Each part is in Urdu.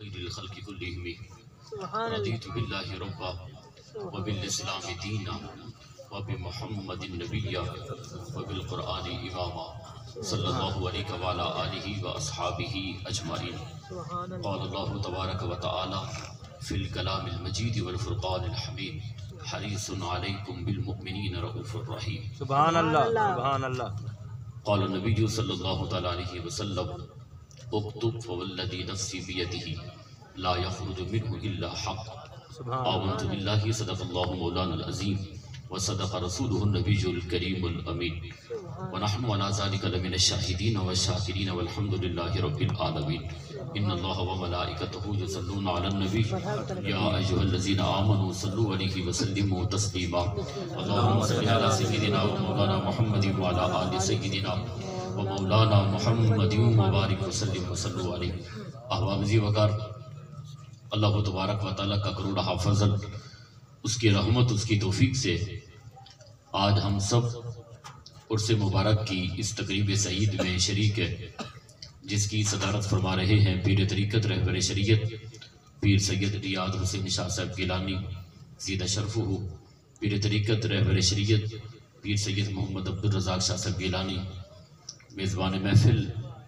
خیر الخلق کلہم رضیت باللہ ربا وبالاسلام دینا وبمحمد نبیا وبالقرآن اماما صلی اللہ علیہ وعلا آلہ واصحابہ اجمعین۔ قال اللہ تبارک و تعالی فی الکلام المجید والفرقان الحمید حریص علیکم بالمؤمنین رؤوف الرحیم۔ سبحان اللہ سبحان اللہ۔ قال النبی صلی اللہ تعالی علیہ وسلم اکتب فوالذی نفسی بیدہ لا یخرج منہ الا حق۔ آمنت باللہ صدق اللہ مولانا العظیم وصدق رسولہ النبی الکریم الامین ونحن علی ذلک لمن الشاہدین والشاکرین والحمد للہ رب العالمین۔ ان اللہ وملائکتہ یصلون علی النبی یا ایھا الذین آمنوا صلوا علیہ وسلموا تسلیما۔ اللہم صل علی سیدنا ومولانا محمد وعلی آل سیدنا ومولانا محمد مبارک وسلم وصلوا علیہ۔ احباب ذی وقار، اللہ تبارک و تعالیٰ کا کروڑہ فضل، اس کی رحمت، اس کی توفیق سے آج ہم سب عرس مبارک کی اس تقریب سعید میں شریک ہے، جس کی صدارت فرما رہے ہیں پیر طریقت رہبر شریعت پیر سید ریاض حسین شاہ صاحب گیلانی زیدہ شرفہ۔ پیر طریقت رہبر شریعت پیر سید محمد عبدالرزاق شاہ صاحب گیلانی۔ میزبان محفل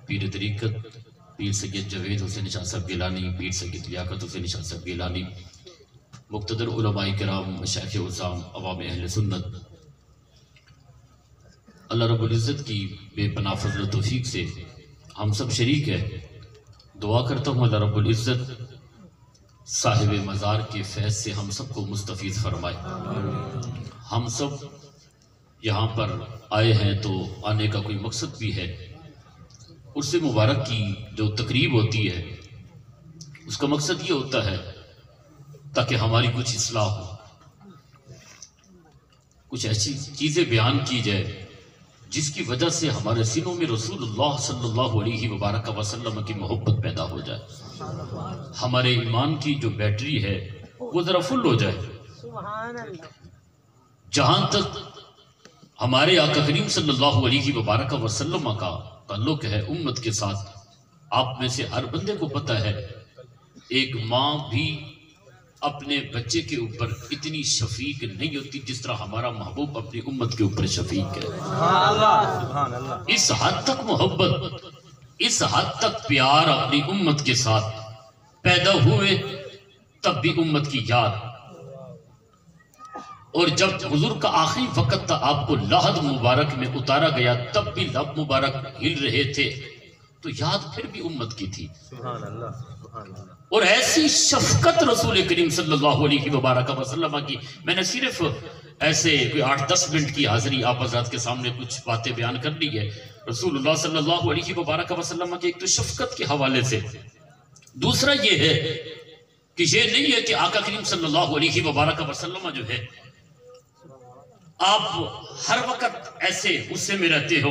پیر طریقت پیر سید جوید حسین شاہ صاحب گیلانی، پیر سید لیاقت حسین شاہ صاحب گیلانی، مقتدر علماء کرام، مشائخ عظام، عوام اہل سنت۔ اللہ رب العزت کی بے پناہ فضل و توفیق سے ہم سب شریک ہیں۔ دعا کرتا ہوں اللہ رب العزت صاحب مزار کے فیض سے ہم سب کو مستفیض فرمائے۔ ہم سب یہاں پر آئے ہیں تو آنے کا کوئی مقصد بھی ہے۔ عرس مبارک کی جو تقریب ہوتی ہے اس کا مقصد یہ ہوتا ہے تاکہ ہماری کچھ اصلاح ہو، کچھ ایسی چیزیں بیان کی جائے جس کی وجہ سے ہمارے سینوں میں رسول اللہ صلی اللہ علیہ وبارک وسلم کی محبت پیدا ہو جائے، ہمارے ایمان کی جو بیٹری ہے وہ ذرا فل ہو جائے۔ جہاں تک ہمارے آقا کریم صلی اللہ علیہ وبارک وسلم کا تعلق ہے امت کے ساتھ، آپ میں سے ہر بندے کو پتہ ہے ایک ماں بھی اپنے بچے کے اوپر اتنی شفیق نہیں ہوتی جس طرح ہمارا محبوب اپنی امت کے اوپر شفیق ہے۔ اس حد تک محبت، اس حد تک پیار اپنی امت کے ساتھ، پیدا ہوئے تب بھی امت کی یاد، اور جب حضور کا آخری وقت تھا آپ کو لحد مبارک میں اتارا گیا تب بھی لب مبارک ہل رہے تھے تو یاد پھر بھی امت کی تھی۔ اور ایسی شفقت رسول کریم صلی اللہ علیہ وبارک وسلم کی، میں نے صرف ایسے کوئی 8-10 منٹ کی حاضری آپ حضرات کے سامنے کچھ باتیں بیان کر لی ہے رسول اللہ صلی اللہ علیہ وبارک وسلم کی، ایک تو شفقت کے حوالے سے، دوسرا یہ ہے کہ یہ نہیں ہے کہ آقا کریم صلی اللہ علیہ وبارک وسلم جو ہے آپ ہر وقت ایسے غصے میں رہتے ہو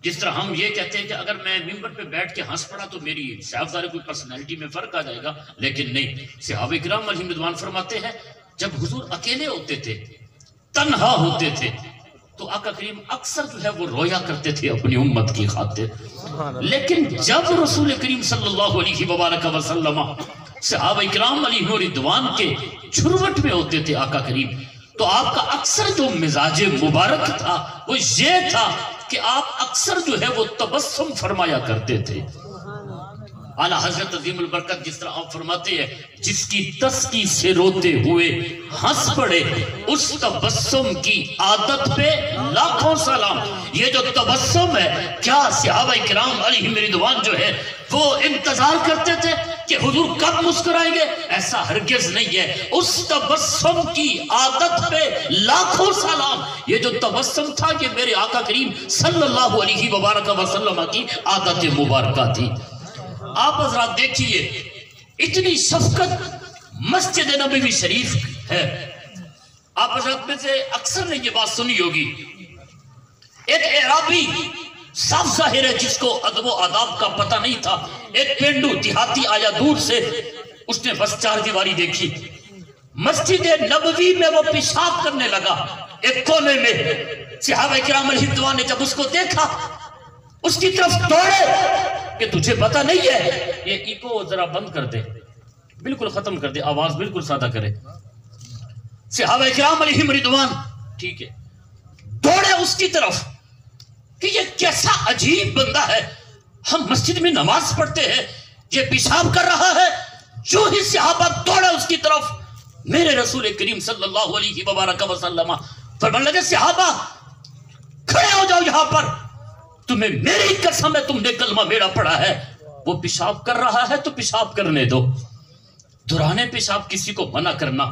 جس طرح ہم یہ کہتے ہیں کہ اگر میں ممبر پہ بیٹھ کے ہنس پڑا تو میری صاحبزادے کوئی پرسنالٹی میں فرق آ جائے گا، لیکن نہیں۔ صحابہ کرام علیہم رضوان فرماتے ہیں جب حضور اکیلے ہوتے تھے، تنہا ہوتے تھے، تو آقا کریم اکثر جو ہے وہ رویا کرتے تھے اپنی امت کی خاطر، لیکن جب رسول کریم صلی اللہ علیہ وبارک وسلم صحابہ کرام علیہم رضوان کے جھروٹ میں ہوتے تھے آقا کریم، تو آپ کا اکثر جو مزاج مبارک تھا وہ یہ تھا کہ آپ اکثر جو ہے وہ تبسم فرمایا کرتے تھے۔ اعلیٰ حضرت عظیم البرکت جس طرح آپ فرماتے ہیں جس کی تسکی سے روتے ہوئے ہنس پڑے اس تبسم کی عادت پہ لاکھوں سلام۔ یہ جو تبسم ہے، کیا صحابہ کرام علیہم رضوان جو ہے وہ انتظار کرتے تھے کہ حضور کب مسکرائیں گے؟ ایسا ہرگز نہیں ہے۔ اس تبسم کی عادت پہ لاکھوں سلام۔ یہ جو تبسم تھا یہ میرے آقا کریم صلی اللہ علیہ وبارک وسلم کی عادت مبارکہ تھی۔ آپ حضرات دیکھیے اتنی شفقت مسجد نبوی شریف ہے۔ آپ حضرات میں سے اکثر نے یہ بات سنی ہوگی، ایک اعرابی صاف ظاہر ہے جس کو ادب و آداب کا پتہ نہیں تھا، ایک پینڈو دیہاتی آیا دور سے، اس نے بس 4 دیواری دیکھی، مسجد نبوی میں وہ پیشاب کرنے لگا ایک کونے میں۔ صحابہ کرام علیہ الرضوان نے جب اس کو دیکھا اس کی طرف دوڑے کہ تجھے پتہ نہیں ہے. یہ ایکو ذرا بند کر دے, بالکل ختم کر دے, آواز بالکل سادہ کرے. صحابہ کرام علیہم رضوان ٹھیک ہے دوڑے اس کی طرف کہ یہ کیسا عجیب بندہ ہے, ہم مسجد میں نماز پڑھتے ہیں, یہ پیشاب کر رہا ہے. جو ہی صحابہ دوڑے اس کی طرف, میرے رسول کریم صلی اللہ علیہ وبارک وسلم فرمانے لگے صحابہ کھڑے ہو جاؤ یہاں پر, تمہیں میری قسم ہے تم نے کلمہ میرا پڑھا ہے. وہ پیشاب کر رہا ہے تو پیشاب کرنے دو, دوران پیشاب کسی کو منع کرنا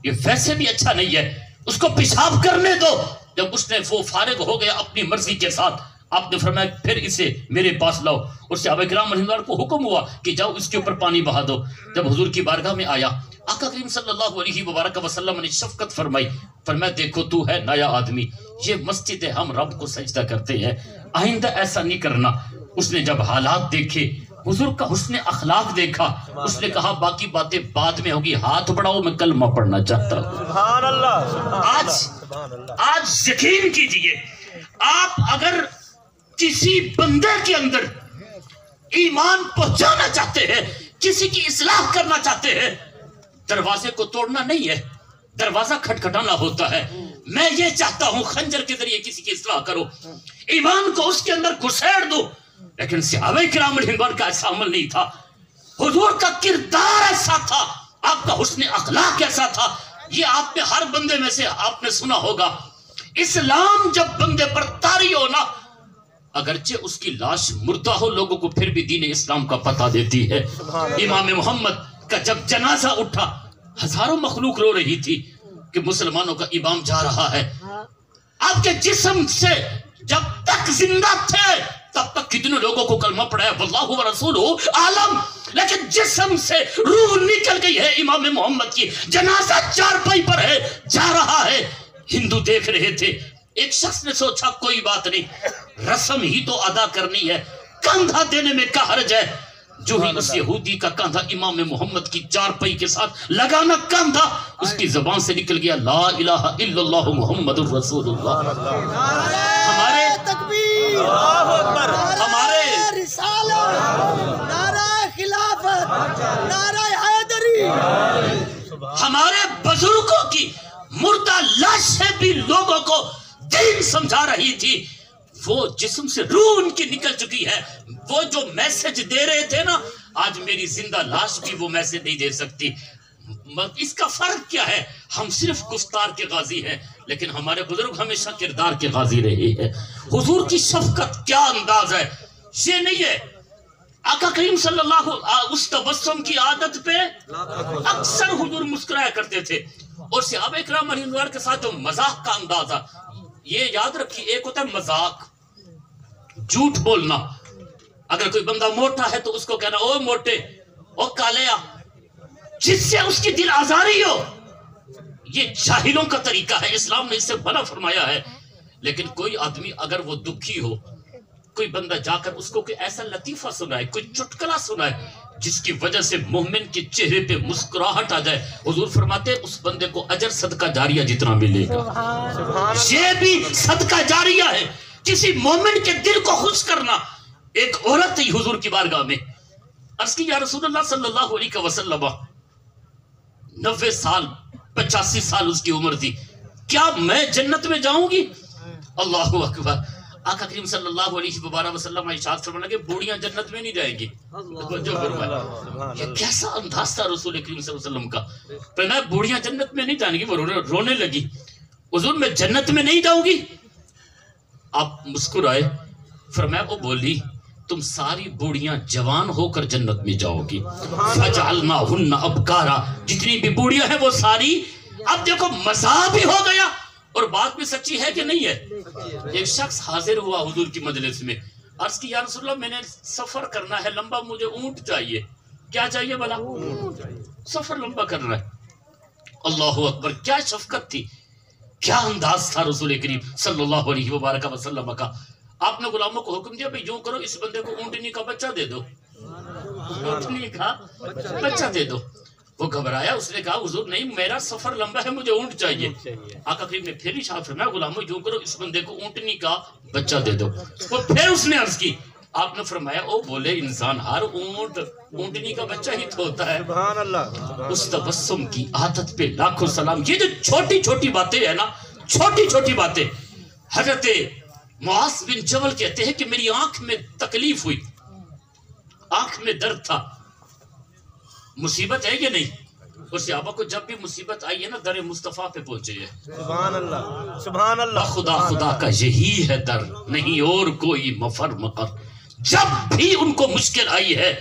یہ ویسے بھی اچھا نہیں ہے, اس کو پیشاب کرنے دو. جب اس نے وہ فارغ ہو گیا اپنی مرضی کے ساتھ, آپ نے فرمایا پھر اسے میرے پاس لاؤ. اور صحابہ کرام رضی اللہ عنہم کو حکم ہوا کہ جاؤ اس کے اوپر پانی بہا دو. جب حضور کی بارگاہ میں آیا, آقا کریم صلی اللہ علیہ وبارک وسلم نے شفقت فرمائی, فرمایا دیکھو تو ہے نیا آدمی, یہ مسجد ہے, ہم رب کو سجدہ کرتے ہیں, آئندہ ایسا نہیں کرنا. اس نے جب حالات دیکھے, حضور کا حسن اخلاق دیکھا, اس نے کہا باقی باتیں بعد میں ہوگی, ہاتھ بڑھاؤ میں کلمہ پڑھنا چاہتا ہوں. سبحان اللہ. آج یقین کیجئے, آپ اگر کسی بندے کے اندر ایمان پہنچانا چاہتے ہیں, کسی کی اصلاح کرنا چاہتے ہیں, دروازے کو توڑنا نہیں ہے, دروازہ کھٹکھٹانا ہوتا ہے. میں یہ چاہتا ہوں خنجر کے ذریعے کسی کی اصلاح کرو, ایمان کو اس کے اندر گھسیڑ دو. لیکن صحابہ کرام رضوان کا ایسا عمل نہیں تھا, حضور کا کردار ایسا تھا, آپ کا حسن اخلاق ایسا تھا. یہ آپ نے ہر بندے میں سے آپ نے سنا ہوگا, اسلام جب بندے پر طاری ہونا, اگرچہ اس کی لاش مردہ ہو, لوگوں کو پھر بھی دین اسلام کا پتہ دیتی ہے. امام محمد کا جب جنازہ اٹھا, ہزاروں مخلوق رو رہی تھی کہ مسلمانوں کا امام جا رہا ہے. آپ کے جسم سے جب تک زندہ تھے تب تک کتنے لوگوں کو کلمہ پڑھایا, واللہ ورسولہ عالم, لیکن جسم سے روح نکل گئی ہے امام محمد کی. جنازہ چارپائی پر ہے, جا رہا ہے. ہندو دیکھ رہے تھے, ایک شخص نے سوچا کوئی بات نہیں, رسم ہی تو ادا کرنی ہے, کاندھا دینے میں کیا حرج ہے. جو ہی اس یہودی کا کاندھا امام محمد کی چارپائی کے ساتھ لگانا, کاندھا اس کی زبان سے نکل گیا لا الہ الا اللہ محمد رسول اللہ. ہمارے تکبیر, ہمارے رسالت, نعرہ خلافت, نعرہ حیدری, ہمارے بزرگوں کی مردہ لاشیں بھی لوگوں کو دین سمجھا رہی تھی. وہ جسم سے روح ان کی نکل چکی ہے. وہ جو میسج دے رہے تھے نا, آج میری زندہ لاش بھی وہ میسج نہیں دے سکتی. اس کا فرق کیا ہے, ہم صرف گفتار کے غازی ہیں, لیکن ہمارے بزرگ ہمیشہ کردار کے غازی رہے ہیں. حضور کی شفقت کیا انداز ہے, یہ نہیں ہے. آقا کریم صلی اللہ اس تبسم کی عادت پہ اکثر حضور مسکرایا کرتے تھے. اور صحابہ اکرام علیہ الرضوان کے ساتھ جو مذاق کا اندازہ, یہ یاد رکھیے, ایک ہوتا ہے مذاق, جھوٹ بولنا. اگر کوئی بندہ موٹا ہے تو اس کو کہنا او موٹے, او کالیا, جس سے اس کی دل آزاری ہو. یہ جاہلوں کا طریقہ ہے, اسلام نے اس سے منع فرمایا ہے. لیکن کوئی آدمی اگر وہ دکھی ہو, کوئی بندہ جا کر اس کو کوئی ایسا لطیفہ سنائے, کوئی چٹکلا سنائے جس کی وجہ سے مومن کے چہرے پہ مسکراہٹ آ جائے, حضور فرماتے ہیں اس بندے کو اجر صدقہ جاریہ جتنا ملے گا. یہ بھی صدقہ جاریہ ہے, کسی مومن کے دل کو خوش کرنا. ایک عورت تھی حضور کی بارگاہ میں, عرض کی یا رسول اللہ صلی اللہ علیہ وسلم, 90 سال 85 سال اس کی عمر تھی, کیا میں جنت میں جاؤں گی؟ اللہ اکبر. آقا کریم صلی اللہ علیہ وآلہ وسلم ارشاد فرمانے لگے بوڑھیاں جنت میں نہیں جائیں گی. یہ کیسا انداز تھا رسول کریم صلی اللہ علیہ وسلم کا. فرمایا بوڑھیاں جنت میں نہیں جائیں گی. وہ رونے لگی, حضور میں جنت میں نہیں جاؤں گی. آپ مسکرائے, فرمایا وہ بولی تم ساری بوڑھیاں جوان ہو کر جنت میں جاؤ گی. فَجَعَلْنَاهُنَّ أَبْكَارًا, جتنی بھی بوڑھیاں ہیں وہ ساری. اب دیکھو مزاح بھی ہو گیا اور بات بھی سچی ہے کہ نہیں ہے. ایک شخص حاضر ہوا حضور کی مجلس میں, عرض کی یا رسول اللہ میں نے سفر کرنا ہے لمبا, مجھے اونٹ چاہیے. کیا چاہیے بلا؟ سفر لمبا کرنا ہے. اللہ اکبر, کیا شفقت تھی, کیا انداز تھا رسول کریم صلی اللہ علیہ وآلہ وسلم کا. آپ نے غلاموں کو حکم دیا بھئی یوں کرو, اس بندے کو اونٹنی کا بچہ دے دو, اونٹنی کا بچہ دے دو. وہ گھبرایا، اس نے کہا حضور نہیں میرا سفر لمبا ہے، مجھے اونٹ چاہیے۔ آقا کریم نے پھر ارشاد فرمایا غلامو یوں کرو اس بندے کو اونٹنی کا بچہ دے دو۔ وہ پھر اس نے عرض کی، آپ نے فرمایا او بولے انسان ہر اونٹنی کا بچہ ہی تو ہوتا ہے۔ سبحان اللہ۔ اس تبسم کی عادت پہ لاکھوں سلام۔ یہ جو چھوٹی چھوٹی باتیں ہیں نا، چھوٹی چھوٹی باتیں، حضرت معاذ بن جبل کہتے ہیں کہ میری آنکھ میں تکلیف ہوئی، آنکھ میں درد تھا۔ مصیبت ہے کہ نہیں؟ اور صحابہ کو جب بھی مصیبت آئی ہے نا در مصطفیٰ پہ پہنچے ہے۔ سبحان اللہ سبحان اللہ۔ خدا خدا کا یہی ہے در، نہیں اور کوئی مفر مقر۔ جب بھی ان کو مشکل آئی ہے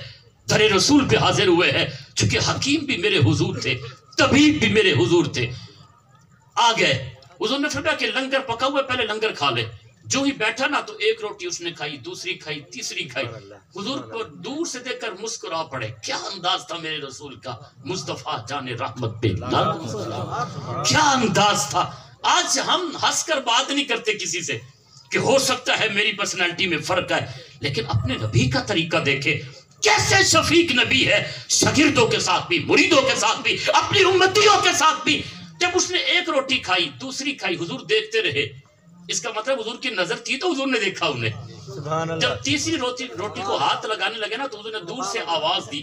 در رسول پہ حاضر ہوئے ہیں، چونکہ حکیم بھی میرے حضور تھے، طبیب بھی میرے حضور تھے۔ آ گئے، حضور نے فرمایا کہ لنگر پکا ہوا ہے پہلے لنگر کھا لے۔ جو ہی بیٹھا نا تو ایک روٹی اس نے کھائی، دوسری کھائی، تیسری کھائی۔ حضور کو دور سے دیکھ کر مسکرا پڑے۔ کیا انداز تھا میرے رسول کا، مصطفیٰ جان رحمت پہ لاکھوں سلام۔ کیا انداز تھا۔ آج ہم ہنس کر بات نہیں کرتے کسی سے کہ ہو سکتا ہے میری پرسنالٹی میں فرق ہے، لیکن اپنے نبی کا طریقہ دیکھے، کیسے شفیق نبی ہے، شاگردوں کے ساتھ بھی، مریدوں کے ساتھ بھی، اپنی امتیوں کے ساتھ بھی۔ جب اس نے ایک روٹی کھائی، دوسری کھائی، حضور دیکھتے رہے۔ اس کا مطلب حضور کی نظر تھی تو حضور نے دیکھا انہیں۔ سبحان اللہ۔ جب تیسری روٹی کو ہاتھ لگانے لگے نا تو حضور نے دور سے آواز دی،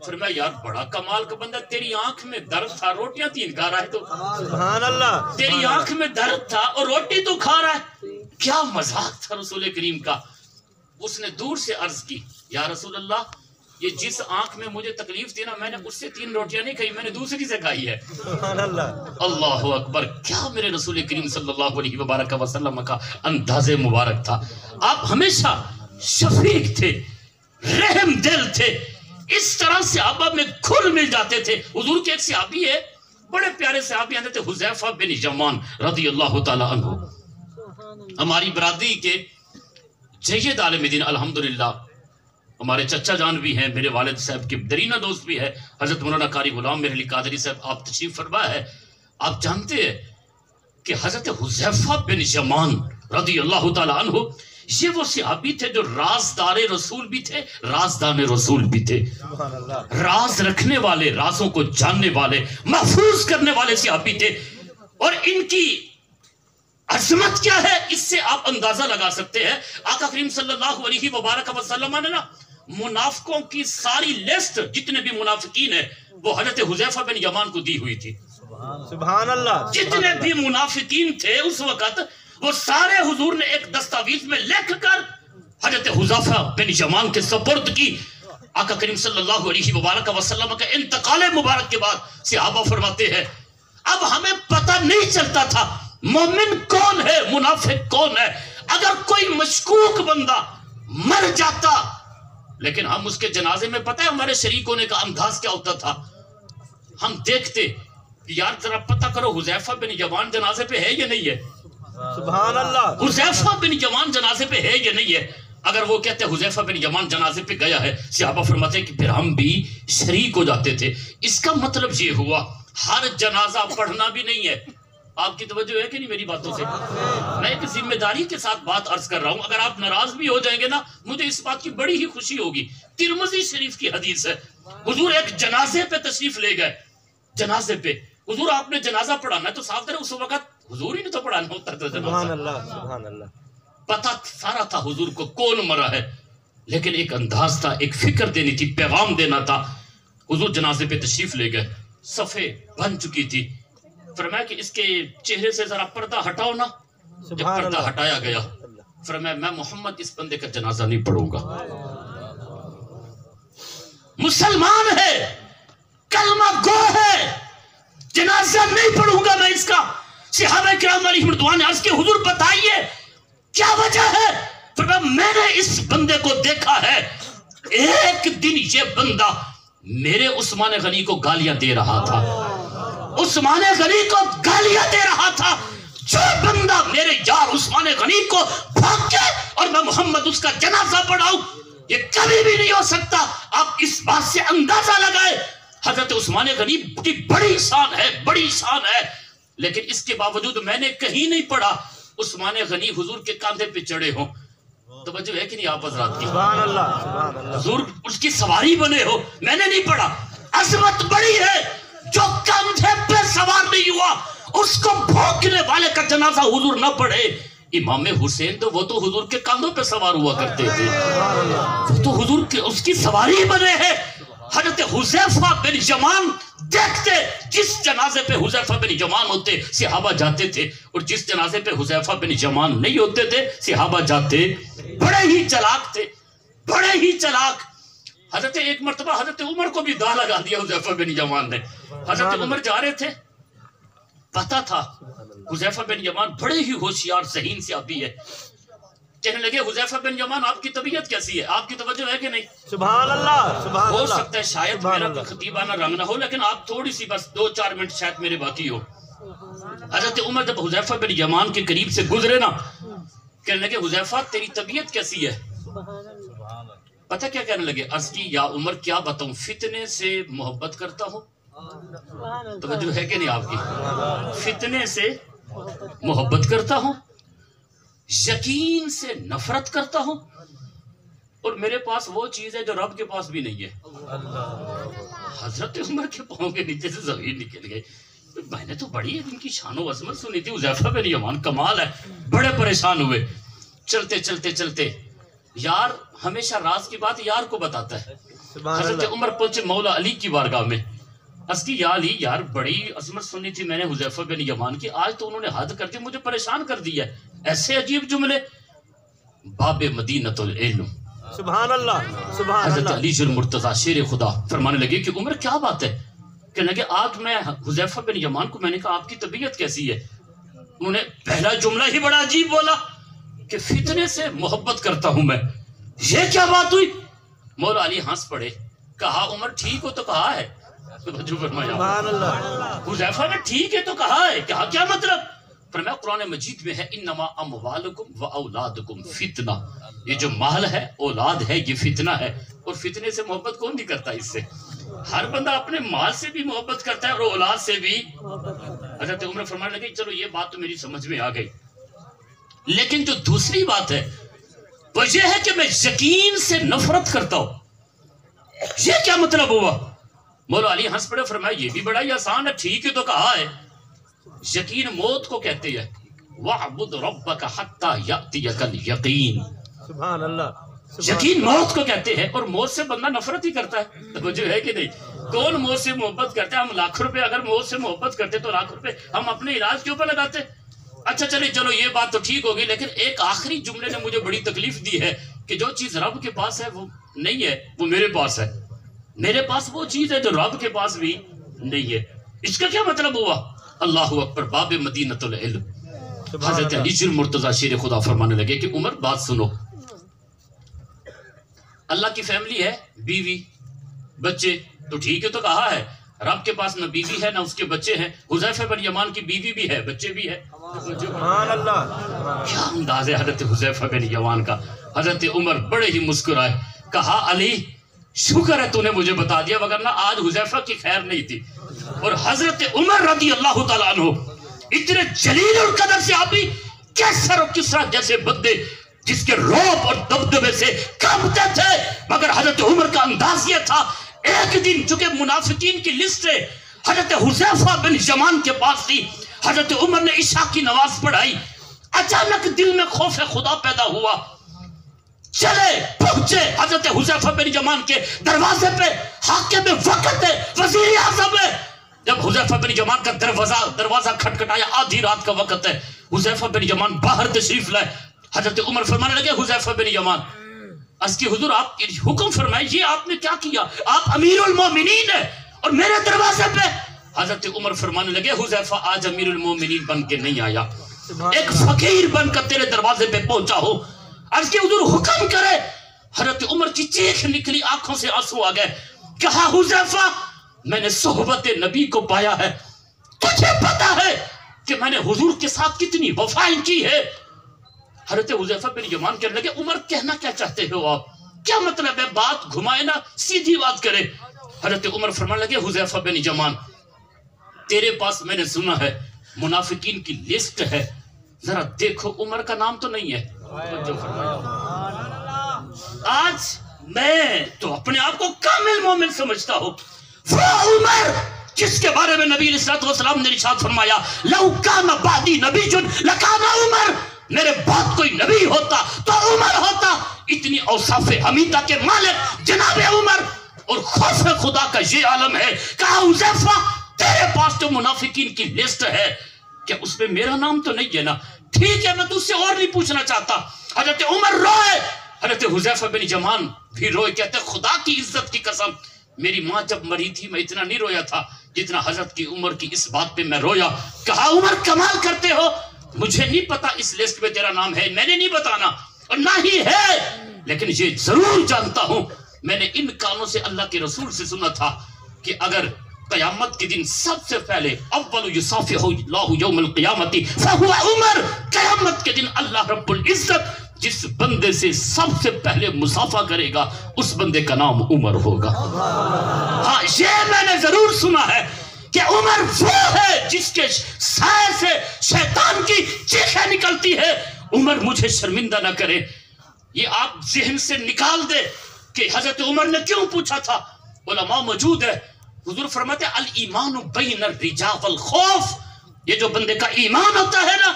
فرمایا یار بڑا کمال کا بندہ، تیری آنکھ میں درد تھا روٹیاں تین کھا رہا ہے تو، سبحان اللہ۔ تیری آنکھ میں درد تھا اور روٹی تو کھا رہا ہے۔ کیا مذاق تھا رسول کریم کا۔ اس نے دور سے عرض کی یا رسول اللہ یہ جس آنکھ میں مجھے تکلیف تھی نا میں نے اس سے 3 روٹیاں نہیں کھائی، میں نے دوسری سے کھائی ہے۔ سبحان اللہ۔ اللہ اکبر۔ کیا میرے رسول کریم صلی اللہ علیہ وبارک وسلم کا انداز مبارک تھا۔ آپ ہمیشہ شفیق تھے، رحم دل تھے، اس طرح صحابہ میں کھل مل جاتے تھے۔ حضور کے ایک صحابی ہے، بڑے پیارے صحابی آتے تھے، حذیفہ بن یمان رضی اللہ تعالی عنہ، ہماری برادری کے جید عالم دین الحمدللہ، ہمارے چچا جان بھی ہیں، میرے والد صاحب کے درینہ دوست بھی ہے، حضرت مولانا قاری غلام میرعلی قادری صاحب، آپ تشریف فرما ہے۔ آپ جانتے ہیں کہ حضرت حذیفہ بن یمان رضی اللہ تعالی عنہ یہ وہ صحابی تھے جو رازدار رسول بھی تھے، رازدان رسول بھی تھے، سبحان اللہ۔ راز رکھنے والے، رازوں کو جاننے والے، محفوظ کرنے والے صحابی تھے۔ اور ان کی عظمت کیا ہے اس سے آپ اندازہ لگا سکتے ہیں۔ آقا کریم صلی اللہ علیہ وبارک وسلم نے نا منافقوں کی ساری لسٹ، جتنے بھی منافقین ہیں وہ حضرت حذیفہ بن یمان کو دی ہوئی تھی۔ سبحان اللہ۔ جتنے بھی منافقین تھے اس وقت وہ سارے حضور نے ایک دستاویز میں لکھ کر حضرت حذیفہ بن یمان کے سپرد کی۔ آقا کریم صلی اللہ علیہ وبارک وسلم کا انتقال مبارک کے بعد صحابہ فرماتے ہیں اب ہمیں پتہ نہیں چلتا تھا مومن کون ہے، منافق کون ہے۔ اگر کوئی مشکوک بندہ مر جاتا لیکن ہم اس کے جنازے میں، پتہ ہے ہمارے شریک ہونے کا انداز کیا ہوتا تھا، ہم دیکھتے یار ذرا پتہ کرو حذیفہ بن یمان جنازے پہ ہے یا نہیں ہے، سبحان اللہ۔ حذیفہ بن یمان جنازے پہ ہے یا نہیں ہے۔ اگر وہ کہتے ہیں حذیفہ بن یمان جنازے پہ گیا ہے، صحابہ فرماتے ہیں کہ پھر ہم بھی شریک ہو جاتے تھے۔ اس کا مطلب یہ ہوا ہر جنازہ پڑھنا بھی نہیں ہے۔ آپ کی توجہ ہے کہ نہیں میری باتوں سے؟ میں ایک ذمہ داری کے ساتھ بات عرض کر رہا ہوں، اگر آپ ناراض بھی ہو جائیں گے نا مجھے اس بات کی بڑی ہی خوشی ہوگی۔ ترمذی شریف کی حدیث ہے، حضور ایک جنازے پہ تشریف لے گئے، جنازے پہ حضور آپ نے جنازہ پڑھانا ہے تو صاف کرے اس وقت حضور ہی نے تو پڑھانا ہوتا تھا سبحان جنازہ، اللہ سبحان اللہ۔ پتہ سارا تھا حضور کو کون مرا ہے، لیکن ایک انداز تھا، ایک فکر دینی تھی، پیغام دینا تھا۔ حضور جنازے پہ تشریف لے گئے، صفے بن چکی تھی، فرمایا کہ اس کے چہرے سے ذرا پردہ ہٹاؤ نا۔ جب سبحان پردہ اللہ۔ ہٹایا گیا فرمایا میں محمد اس بندے کا جنازہ نہیں پڑھوں گا، مسلمان ہے، کلمہ گو ہے، جنازہ نہیں پڑھوں گا میں اس کا۔ صحابہ کرام علیہم رضوان نے عرض کی حضور بتائیے کیا وجہ ہے؟ فرمایا میں نے اس بندے کو دیکھا ہے، ایک دن یہ بندہ میرے عثمان غنی کو گالیاں دے رہا تھا، عثمان غنی کو گالیاں دے رہا تھا۔ جو بندہ میرے یار عثمان غنی کو بھاگ کے اور میں محمد اس کا جنازہ پڑھاؤں یہ کبھی بھی نہیں ہو سکتا۔ آپ اس بات سے اندازہ لگائے حضرت عثمان غنی کی بڑی شان ہے، بڑی شان ہے، لیکن اس کے باوجود میں نے کہیں نہیں پڑھا عثمان غنی حضور کے کاندھے پہ چڑھے ہوں۔ توجہ ہے کہ نہیں آپ حضرات کی؟ سبحان اللہ سبحان اللہ۔ حضور اس کی سواری بنے ہو، میں نے نہیں پڑھا۔ عظمت بڑی ہے جو کندھے پہ سوار نہیں ہوا اس کو بھونکنے والے کا جنازہ حضور نہ پڑھے. امام حسین تو وہ تو حضور کے کاندھوں پہ سوار ہوا کرتے تھے, وہ تو حضور کے اس کی سواری بنے ہیں. حضرت حذیفہ بن یمان دیکھتے, جس جنازے پہ حذیفہ بن یمان ہوتے صحابہ جاتے تھے, اور جس جنازے پہ حذیفہ بن یمان نہیں ہوتے تھے صحابہ جاتے. بڑے ہی چلاک تھے, بڑے ہی چلاک. حضرت ایک مرتبہ حضرت عمر کو بھی داغ لگا دیا حذیفہ بن یمان نے. حضرت عمر جا رہے تھے, پتا تھا حذیفہ بن یمان بڑے ہی ہوشیار ذہین سے آبی ہے. کہنے لگے حذیفہ بن یمان آپ کی طبیعت کیسی ہے, آپ کی توجہ ہے کہ نہیں؟ سبحان اللہ, سبحان اللہ. ہو سکتا ہے شاید میرا کوئی خطیبانہ رنگ نہ ہو, لیکن آپ تھوڑی سی بس 2-4 منٹ شاید میرے باقی ہو. حضرت عمر جب حذیفہ بن یمان کے قریب سے گزرے نا, کہنے لگے حذیفہ تیری طبیعت کیسی ہے؟ پتہ کیا کہنے لگے؟ عرض کی یا عمر کیا بتاؤں, فتنے سے محبت کرتا ہوں. توجہ ہے کہ نہیں آپ کی؟ فتنے سے محبت کرتا ہوں, یقین سے نفرت کرتا ہوں, اور میرے پاس وہ چیز ہے جو رب کے پاس بھی نہیں ہے. حضرت عمر کے پاؤں کے نیچے سے زمین نکل گئی. میں نے تو بڑی ان کی شان و عظمت سنی تھی, حذیفہ بن یمان کمال ہے. بڑے پریشان ہوئے. چلتے چلتے چلتے یار ہمیشہ راز کی بات یار کو بتاتا ہے. حضرت عمر پہنچے مولا علی کی بارگاہ میں. اس کی یا علی یار بڑی عظمت سنی تھی میں نے حذیفہ بن یمان کی, آج تو انہوں نے حد کر دی, مجھے پریشان کر دیا ہے. ایسے عجیب جملے. باب مدینۃ العلم, سبحان اللہ, سبحان اللہ. حضرت علی المرتضیٰ شیر خدا فرمانے لگے کہ عمر کیا بات ہے؟ کہنے لگے آج میں حذیفہ بن یمان کو میں نے کہا آپ کی طبیعت کیسی ہے؟ انہوں نے پہلا جملہ ہی بڑا عجیب بولا کہ فتنے سے محبت کرتا ہوں میں. یہ کیا بات ہوئی؟ مولا علی ہنس پڑے, کہا عمر ٹھیک ہو تو کہا ہے. سبحان اللہ. حذیفہ نے ٹھیک ہے تو کہا ہے, کہا کیا مطلب؟ فرمایا قرآن مجید میں ہے انما اموالکم و اولادکم فتنہ, یہ جو مال ہے اولاد ہے یہ فتنہ ہے. اور فتنے سے محبت کون نہیں کرتا؟ اس سے ہر بندہ اپنے مال سے بھی محبت کرتا ہے اور اولاد سے بھی. حضرت عمر فرمانے لگے چلو یہ بات تو میری سمجھ میں آ گئی, لیکن جو دوسری بات ہے وہ یہ ہے کہ میں یقین سے نفرت کرتا ہوں. یہ کیا مطلب ہوا؟ مولا علی ہنس پڑے, فرمایا یہ بھی بڑا ہی آسان ہے, ٹھیک ہے تو کہا ہے. یقین موت کو کہتے ہیں, وَعْبُدْ رَبَّكَ حَتَّى يَأْتِيَكَ الْيَقِينَ. سبحان اللہ. یقین موت کو کہتے ہیں, اور موت سے بندہ نفرت ہی کرتا ہے. توجہ ہے کہ نہیں؟ کون موت سے محبت کرتے ہیں؟ ہم لاکھ روپے اگر موت سے محبت کرتے تو لاکھ روپے ہم اپنے علاج کے اوپر لگاتے. اچھا چلو یہ بات تو ٹھیک ہوگی, لیکن ایک آخری جملے نے مجھے بڑی تکلیف دی ہے کہ جو چیز رب کے پاس ہے وہ نہیں ہے, وہ میرے پاس ہے. میرے پاس وہ چیز ہے جو رب کے پاس بھی نہیں ہے. اس کا کیا مطلب ہوا؟ اللہ اکبر. باب مدینۃ العلم. حضرت علی المرتضیٰ شیر خدا فرمانے لگے کہ عمر بات سنو, اللہ کی فیملی ہے, بیوی بچے, تو ٹھیک ہے تو کہا ہے. رب کے پاس نہ بیوی ہے نہ اس کے بچے ہیں. حذیفہ بن یمان کی بیوی بھی ہے, بچے بھی ہے. سبحان اللہ. کیا انداز ہے حضرت حذیفہ بن یمان کا. حضرت عمر بڑے ہی مسکرائے, کہا علی شکر ہے تو نے مجھے بتا دیا, وگرنہ آج حذیفہ کی خیر نہیں تھی. اور حضرت عمر رضی اللہ تعالیٰ عنہ اتنے جلیل القدر سے آبی, کیسر اور کسرا جیسے بندے جس کے روب اور دبدبے سے کانپتے تھے, مگر حضرت عمر کا انداز یہ تھا. ایک دن چونکہ منافقین کی لسٹ ہے حضرت حذیفہ بن یمان کے پاس تھی, حضرت عمر نے عشاء کی نماز پڑھائی. اچانک دل میں خوف خدا پیدا ہوا, چلے پہنچے حضرت حذیفہ بن یمان کے دروازے پہ. حاکم وقت ہے, وزیر اعظم ہے. جب حذیفہ بن یمان کا دروازہ کھٹکھٹایا, آدھی رات کا وقت ہے, حذیفہ بن یمان باہر تشریف لائے. حضرت عمر فرمانے لگے حذیفہ بن یمان, اس کی حضور آپ حکم فرمائے, یہ آپ نے کیا کیا؟ آپ امیر المومنین ہیں اور میرے دروازے پہ. حضرت عمر فرمانے لگے حذیفہ آج امیر المومنین بن کے نہیں آیا, ایک فقیر بن کر تیرے دروازے پہ پہنچا ہوں. عرض کی حضور حکم کرے. حضرت عمر کی چیخ نکلی, آنکھوں سے آنسو آ گئے. کہا حذیفہ میں نے صحبت نبی کو پایا ہے, تجھے پتا ہے کہ میں نے حضور کے ساتھ کتنی وفائیں کی ہے. حضرت حذیفہ بن یمان کہنے لگے عمر کہنا کیا چاہتے ہو آپ؟ کیا مطلب ہے؟ بات گھمائے نا, سیدھی بات کرے. حضرت عمر فرمانے لگے حذیفہ بن یمان تیرے پاس میں نے سنا ہے منافقین کی لسٹ ہے, ذرا دیکھو. عمر کا نام تو نہیں ہے. آج میں تو اپنے آپ کو کامل مومن سمجھتا ہوں, وہ عمر جس کے بارے میں نبی علیہ الصلوۃ والسلام نے ارشاد فرمایا لو کان بعدی نبی لکان عمر، میرے بعد کوئی نبی ہوتا تو عمر ہوتا۔ اتنی اوصاف حمیدہ کے مالک جناب عمر، اور خوف خدا کا یہ عالم ہے۔ کہا حذیفہ تیرے پاس جو منافقین کی لسٹ ہے کہ اس میں میرا نام تو نہیں ہے نا؟ ٹھیک ہے، میں تجھ سے اور نہیں پوچھنا چاہتا۔ حضرت عمر روئے، حضرت حذیفہ بن یمان بھی روئے، کہتے خدا کی عزت کی قسم میری ماں جب مری تھی میں اتنا نہیں رویا تھا جتنا حضرت کی عمر کی اس بات پہ میں رویا۔ کہا عمر کمال کرتے ہو، مجھے نہیں پتا اس لسٹ میں تیرا نام ہے، میں نے نہیں بتانا اور نہ ہی ہے، لیکن یہ ضرور جانتا ہوں میں نے ان کانوں سے اللہ کے رسول سے سنا تھا کہ اگر قیامت کے دن سب سے پہلے اول یصافح اللہ یوم القیامت فہو عمر، قیامت کے دن اللہ رب العزت جس بندے سے سب سے پہلے مصافحہ کرے گا اس بندے کا نام عمر ہوگا۔ ہاں یہ میں نے ضرور سنا ہے کہ عمر وہ ہے جس کے سائے سے شیطان کی چیخیں نکلتی ہے۔ عمر مجھے شرمندہ نہ کرے، یہ آپ ذہن سے نکال دے کہ حضرت عمر نے کیوں پوچھا تھا۔ علماء موجود ہے، حضور فرماتے ہیں الایمان بین الرجاء والخوف، یہ جو بندے کا ایمان ہوتا ہے نا،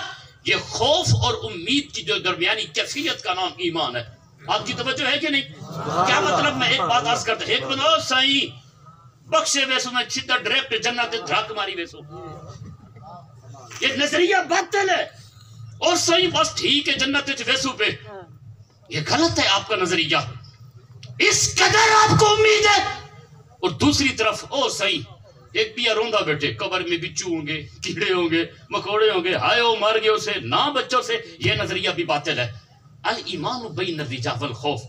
یہ خوف اور امید کی جو درمیانی کیفیت کا نام ایمان ہے۔ آپ کی توجہ ہے کہ نہیں؟ کیا مطلب؟ میں ایک بات عرض کرتا ہوں، ایک بندہ سائیں بخشے ویسو میں سیدھا ڈائریکٹ جنت دھاک ماری ویسو، یہ نظریہ باطل ہے۔ اور سائیں بس ٹھیک ہے جنت ویسو پہ، یہ غلط ہے آپ کا نظریہ۔ اس قدر آپ کو امید ہے، اور دوسری طرف او سائیں ایک بھی روندہ بیٹھے، قبر میں بچو ہوں گے، کیڑے ہوں گے، مکوڑے ہوں گے، ہائے او مر گئے اسے نہ بچوں سے، یہ نظریہ بھی باطل ہے۔ الایمان بین الرجاء والخوف،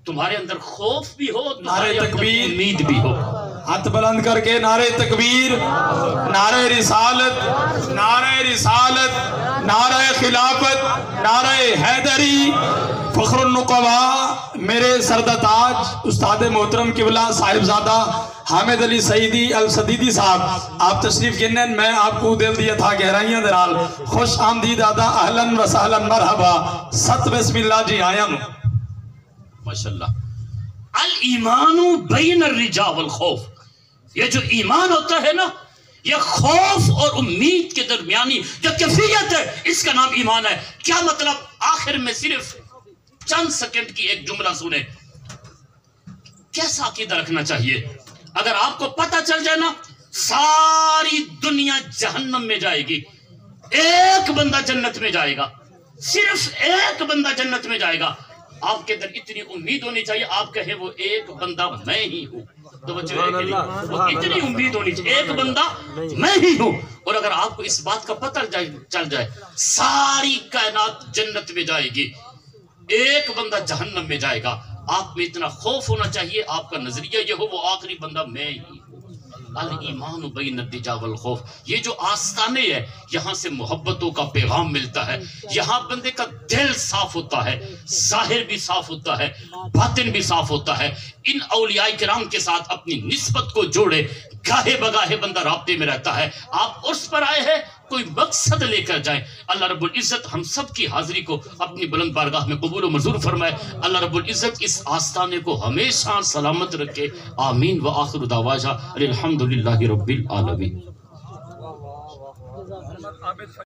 تمہارے اندر خوف بھی ہو، تمہارے اندر امید بھی ہو۔ ہاتھ بلند کر کے نعرہ تکبیر، نعرہ رسالت، نعرہ رسالت، نعرہ خلافت، نعرہ حیدری، فخر النقباء، میرے سردہ تاج استاد محترم قبلہ صاحبزادہ حامد علی سعیدی الصدیدی صاحب، آپ تشریف گنن، میں آپ کو دل دیا تھا گہرائیاں درال، خوش آمدید آدھا، اہلاً و سہلاً مرحبا، ست بسم اللہ جی آیا نو ماشاءاللہ۔ الایمان بین الرجاء والخوف، یہ جو ایمان ہوتا ہے نا، یہ خوف اور امید کے درمیانی جو کیفیت ہے، اس کا نام ایمان ہے۔ کیا مطلب؟ آخر میں صرف چند سیکنڈ کی ایک جملہ سنے، کیسا عقیدہ رکھنا چاہیے؟ اگر آپ کو پتہ چل جائے نا ساری دنیا جہنم میں جائے گی، ایک بندہ جنت میں جائے گا، صرف ایک بندہ جنت میں جائے گا، آپ کے اندر اتنی امید ہونی چاہیے، آپ کہیں وہ ایک بندہ میں ہی ہوں۔ توجہ ہے کہ نہیں؟ وہ اتنی امید ہونی چاہیے، ایک بندہ میں ہی ہوں۔ اور اگر آپ کو اس بات کا پتہ چل جائے ساری کائنات جنت میں جائے گی، ایک بندہ جہنم میں جائے گا، آپ میں اتنا خوف ہونا چاہیے، آپ کا نظریہ یہ ہو وہ آخری بندہ میں ہی ہوں۔ الایمان بین الرجاء والخوف، یہ جو آستانے ہے، یہاں سے محبتوں کا پیغام ملتا ہے، یہاں بندے کا دل صاف ہوتا ہے، ظاہر بھی صاف ہوتا ہے، باطن بھی صاف ہوتا ہے۔ ان اولیاء کرام کے ساتھ اپنی نسبت کو جوڑے، گاہے بگاہے بندہ رابطے میں رہتا ہے۔ آپ اس پر آئے ہیں، کوئی مقصد لے کر جائیں۔ اللہ رب العزت ہم سب کی حاضری کو اپنی بلند بارگاہ میں قبول و منظور فرمائے۔ اللہ رب العزت اس آستانے کو ہمیشہ سلامت رکھے، آمین۔ وآخر دعوانا الحمدللہ رب العالمین۔